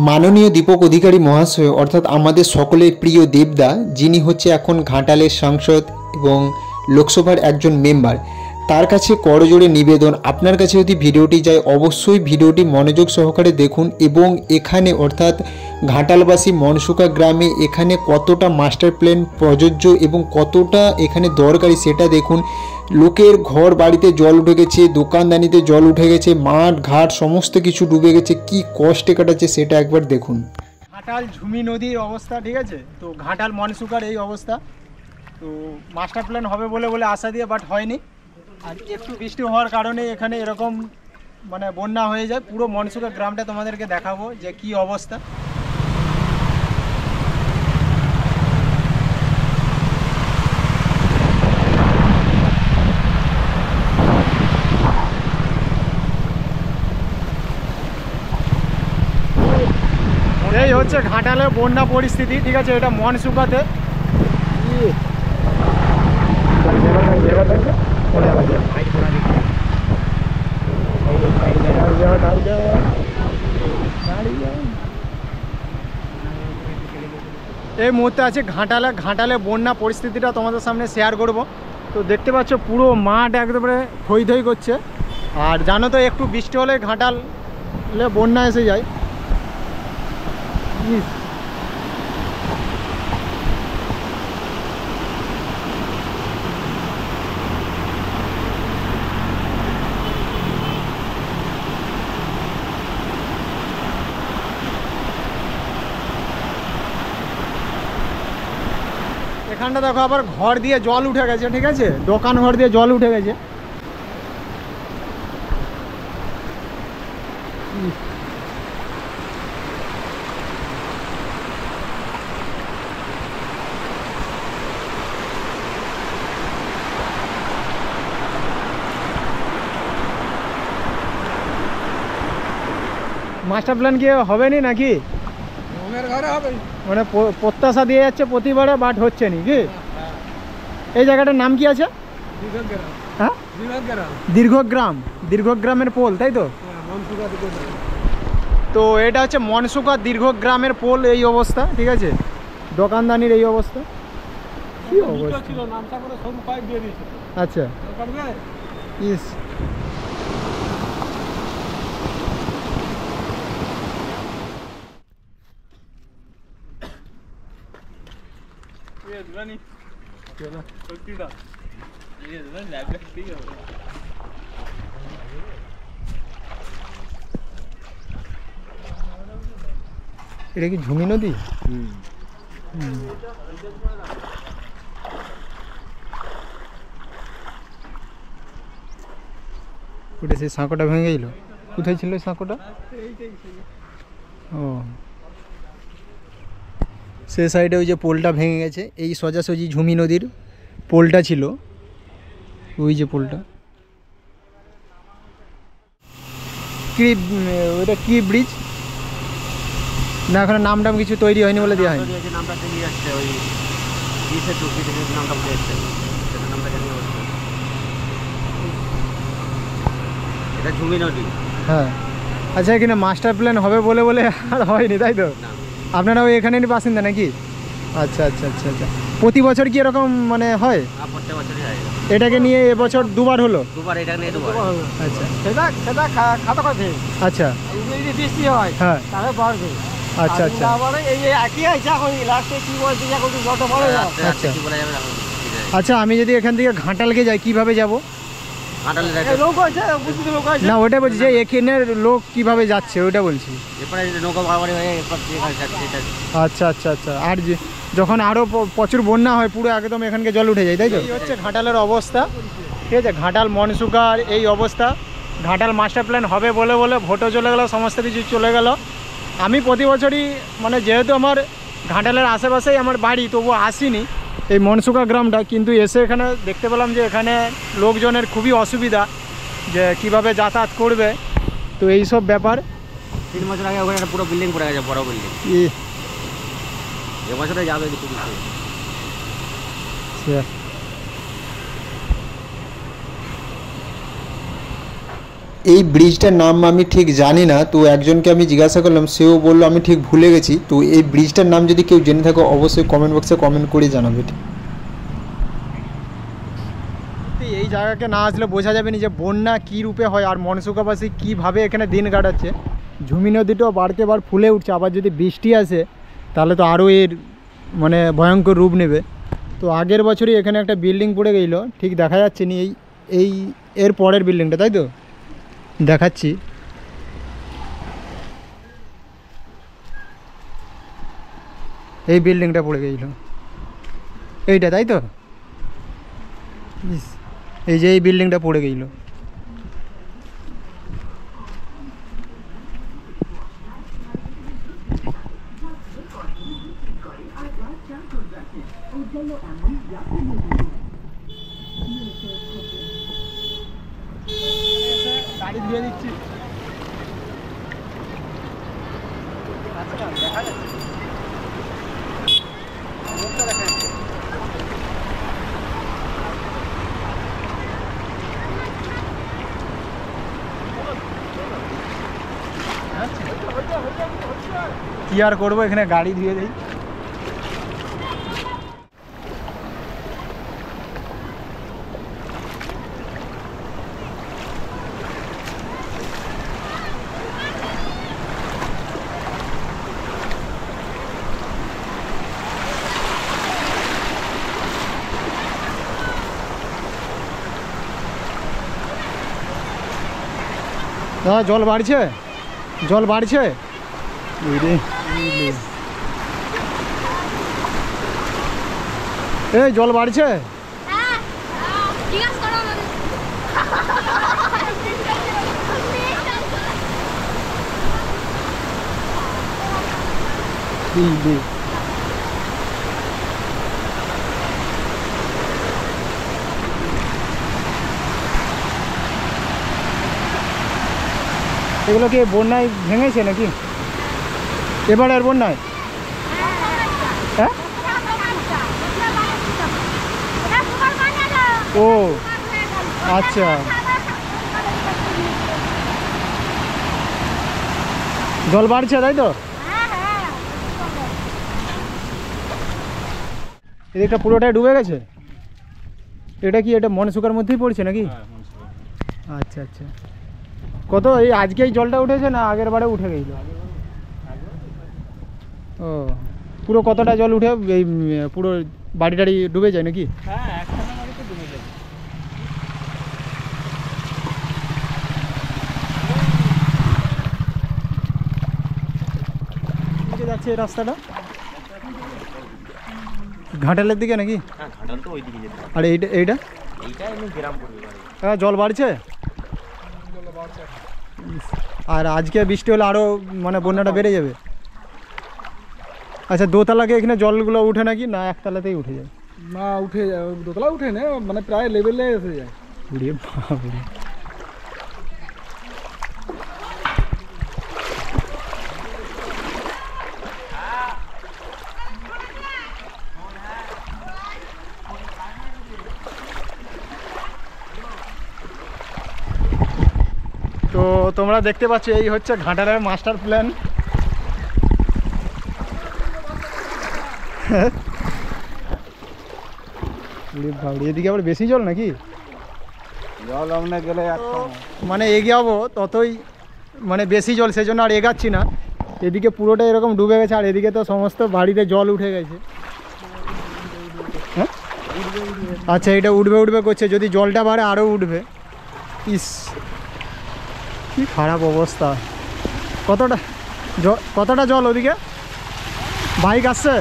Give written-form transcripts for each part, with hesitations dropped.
মাননীয় দীপক অধিকারী মহাশয় অর্থাৎ আমাদের সকলের প্রিয় দেবদা, যিনি হচ্ছে এখন ঘাটালের সাংসদ এবং লোকসভার একজন মেম্বার, তার কাছে করজোড়ে নিবেদন, আপনার কাছে যদি ভিডিওটি যায় অবশ্যই ভিডিওটি মনোযোগ সহকারে দেখুন এবং এখানে অর্থাৎ ঘাটালবাসী মনসুকা গ্রামে এখানে কতটা মাস্টার প্ল্যান প্রযোজ্য এবং কতটা এখানে দরকারি সেটা দেখুন। লোকের ঘর বাড়িতে জল উঠে গেছে, দোকানদানিতে জল উঠে গেছে, মাঠ ঘাট সমস্ত কিছু ডুবে গেছে, কি কষ্টে কাটাচ্ছে সেটা একবার দেখুন। ঘাটাল ঝুমি নদীর অবস্থা, ঠিক আছে, তো ঘাটাল মনসুকার এই অবস্থা। তো মাস্টার প্ল্যান হবে বলে আশা দিয়ে বাট হয়নি, আর একটু বৃষ্টি হওয়ার কারণে এখানে এরকম মানে বন্যা হয়ে যায়। পুরো মনসুকা গ্রামটা তোমাদেরকে দেখাবো যে কি অবস্থা। এই হচ্ছে ঘাটালে বন্যা পরিস্থিতি, ঠিক আছে, এটা মনসুকাতে। এই মুহূর্তে আছে ঘাটালে বন্যা পরিস্থিতিটা তোমাদের সামনে শেয়ার করব। তো দেখতে পাচ্ছ পুরো মাঠ একবারে থই থই করছে, আর জানো তো একটু বৃষ্টি হলে ঘাটালে বন্যা এসে যায়। এখানটা দেখো আবার ঘর দিয়ে জল উঠে গেছে, ঠিক আছে, দোকান ঘর দিয়ে জল উঠে গেছে। মাস্টার প্ল্যান কি হবে নি নাকি? মানে প্রত্যাশা দিয়ে যাচ্ছে প্রতিবারে, বাট হচ্ছে নি কি? এই জায়গাটার নাম কি আছে? হ্যাঁ, দীর্ঘগ্রামের পোল, তাই তো? তো এটা হচ্ছে মনসুকা দীর্ঘগ্রামের পোল, এই অবস্থা, ঠিক আছে, দোকানদানির এই অবস্থা। কি অবস্থা? আচ্ছা, ইস, এটা কি ঝুমি নদী? ওটা সেই সাঁকোটা ভেঙে গেল। কোথায় ছিল সাঁকোটা? ও, সে সাইডে ওই যে পোলটা ভেঙে গেছে। এই সোজাসুজি ঝুমি নদীর পোলটা ছিল, ওই যে পোলটা। কি ওইটা কি ব্রিজ না, এখন নামটাম কিছু তৈরি হয়নি বলে দেওয়া হয়নি। হ্যাঁ, আচ্ছা, এখানে মাস্টার প্ল্যান হবে বলে আর হয়নি, তাই তো? আপনারাও এখানেরই বাসিন্দা নাকি? আচ্ছা আচ্ছা আচ্ছা আচ্ছা। প্রতি বছর কি এরকম মানে হয়? এটাকে নিয়ে এবছর দুবার হলো। আচ্ছা আচ্ছা, হ্যাঁ, আচ্ছা আচ্ছা আচ্ছা। আমি যদি এখান থেকে ঘাটালকে যাই কিভাবে যাব? না, ওটা বলছি যে এখানের লোক কিভাবে যাচ্ছে ওটা বলছি। আচ্ছা আচ্ছা আচ্ছা। আর যখন আরও প্রচুর বন্যা হয় পুরো একদম এখানকে জল উঠে যায়, তাই তো? এই হচ্ছে ঘাটালের অবস্থা, ঠিক আছে, ঘাটাল মনসুকার এই অবস্থা। ঘাটাল মাস্টার প্ল্যান হবে বলে ভোটও চলে গেল, সমস্ত কিছু চলে গেল। আমি প্রতি বছরই মানে যেহেতু আমার ঘাটালের আশেপাশেই আমার বাড়ি, তবুও আসিনি এই মনসুকা গ্রামটা, কিন্তু এসে এখানে দেখতে পেলাম যে এখানে লোকজনের খুবই অসুবিধা, যে কিভাবে যাতায়াত করবে। তো এই সব ব্যাপার। 3 বছর আগে ওখানে পুরো বিল্ডিং পড়ে গেছে, বড় বিল্ডিং। এবছরে যাবে কিছু কিছু। এই ব্রিজটার নাম আমি ঠিক জানি না, তো একজনকে আমি জিজ্ঞাসা করলাম, সেও বললো আমি ঠিক ভুলে গেছি। তো এই ব্রিজটার নাম যদি কেউ জেনে থাকো অবশ্যই কমেন্ট বক্সে কমেন্ট করে জানাবে। এই জায়গাকে না আসলে বোঝা যাবে না যে বন্যা কী রূপে হয় আর মনসুকাবাসী কীভাবে এখানে দিন কাটাচ্ছে। ঝুমি নদীটাও বাড়কে বার ফুলে উঠছে, আবার যদি বৃষ্টি আসে তাহলে তো আরও এর মানে ভয়ঙ্কর রূপ নেবে। তো আগের বছরই এখানে একটা বিল্ডিং পড়ে গেল, ঠিক দেখা যাচ্ছে নি, এই এর পরের বিল্ডিংটা, তাই তো দেখাচ্ছি। এই বিল্ডিংটা পড়ে গেছিল এইটা, তাই তো এই যে এই বিল্ডিংটা পড়ে গেছিল। গাড়ি ধুয়ে দিচ্ছি। আচ্ছা দেখা যাচ্ছে, দেখা যাচ্ছে। কি আর করবো, এখানে গাড়ি ধুয়ে দিই। দাদা জল বাড়ছে, জল বাড়ছে। এই জল বাড়ছে। এগুলো কি বন্যায় ভেঙেছে নাকি এবারের বন্যায়? হ্যাঁ, ও আচ্ছা, জল বাড়ছে তাই তো? এদিকটা পুরোটাই ডুবে গেছে। এটা কি এটা মনসুকার মধ্যেই পড়ছে নাকি? আচ্ছা আচ্ছা। কত এই আজকে এই জলটা উঠেছে না আগের বারে উঠে গেছিল? ও পুরো কতটা জল উঠে এই পুরো বাড়ি টাড়ি ডুবে যায় নাকি? হ্যাঁ, একখানা বাড়িতে ডুবে যাবে। যাচ্ছে এই রাস্তাটা ঘাটালের দিকে নাকি? হ্যাঁ, ঘাটাল তো ওই দিকে যেতে। আর এইটা এইটা এইটা এমনি গ্রাম পড়বে। হ্যাঁ, জল বাড়ছে। আর আজকে বৃষ্টি হলে আরও মানে বন্যাটা বেড়ে যাবে। আচ্ছা, দোতলাকে এখানে জলগুলো উঠে নাকি না একতলাতেই উঠে যায়? না, উঠে যায়, দোতলা উঠে না, মানে প্রায় লেভেলে এসে যায়। উড়িয়ে বাবা, তো তোমরা দেখতে পাচ্ছ এই হচ্ছে ঘাটালের মাস্টার প্ল্যান। এদিকে আবার বেশি জল নাকি? জল আমরা গেলে মানে এগিয়ে যাবো ততই মানে বেশি জল, সেই জন্য আর এগাচ্ছি না। এদিকে পুরোটা এরকম ডুবে গেছে আর এদিকে তো সমস্ত বাড়িতে জল উঠে গেছে। হ্যাঁ, আচ্ছা, এটা উঠবে উঠবে করছে, যদি জলটা বাড়ে আরও উঠবে। ইস কি খারাপ অবস্থা। কতটা জল ওদিকে? বাইক আসছে?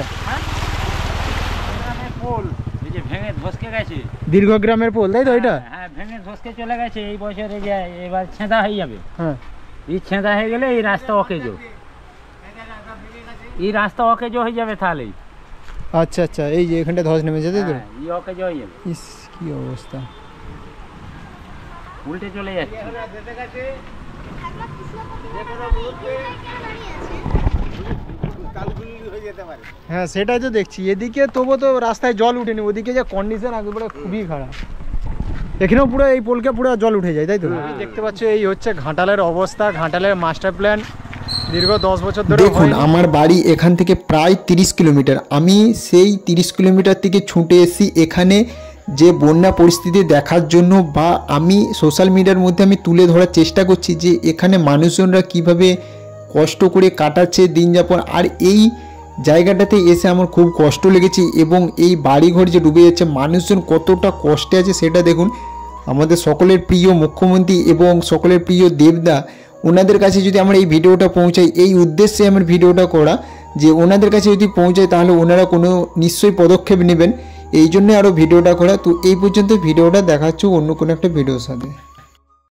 ভেঙে ধসকে গেছে দীর্ঘগ্রামের পোল, তাই তো? এটা হ্যাঁ, ভেঙে ধসকে চলে গেছে। এই বছরে যে এবার ছেঁদা হয়ে যাবে। হ্যাঁ, এই ছেঁদা হয়ে গেলে এই রাস্তা অকেজো, এই রাস্তা অকেজো হয়ে যাবে তাহলেই। আচ্ছা আচ্ছা, এই যে এখানটা ধস নেমেছে তাই তো? এই অকেজো হয়ে যাবে। ইস কি অবস্থা, উল্টে চলে যাচ্ছে। হ্যাঁ সেটাই তো দেখছি। এদিকে তবু তো রাস্তায় জল উঠেনি, ওদিকে যে কন্ডিশন একেবারে খুবই খারাপ। এখানেও পুরো এই পোলকে পুরো জল উঠে যায়, তাই তো? দেখতে পাচ্ছ এই হচ্ছে ঘাটালের অবস্থা, ঘাটালের মাস্টার প্ল্যান দীর্ঘ 10 বছর ধরে। দেখুন আমার বাড়ি এখান থেকে প্রায় 30 কিলোমিটার, আমি সেই 30 কিলোমিটার থেকে ছুটে এসেছি এখানে যে বন্যা পরিস্থিতি দেখার জন্য, বা আমি সোশ্যাল মিডিয়ার মধ্যে আমি তুলে ধরার চেষ্টা করছি যে এখানে মানুষজনরা কিভাবে কষ্ট করে কাটাচ্ছে দিনযাপন। আর এই জায়গাটাতে এসে আমার খুব কষ্ট লেগেছে, এবং এই বাড়িঘর যে ডুবে যাচ্ছে, মানুষজন কতটা কষ্টে আছে সেটা দেখুন। আমাদের সকলের প্রিয় মুখ্যমন্ত্রী এবং সকলের প্রিয় দেবদা, ওনাদের কাছে যদি আমরা এই ভিডিওটা পৌঁছাই, এই উদ্দেশ্যে আমার ভিডিওটা করা, যে ওনাদের কাছে যদি পৌঁছায় তাহলে ওনারা কোনো নিশ্চয়ই পদক্ষেপ নেবেন, এই জন্য আরও ভিডিওটা করা। তো এই পর্যন্ত ভিডিওটা দেখাচ্ছ অন্য কোনো একটা ভিডিওর সাথে।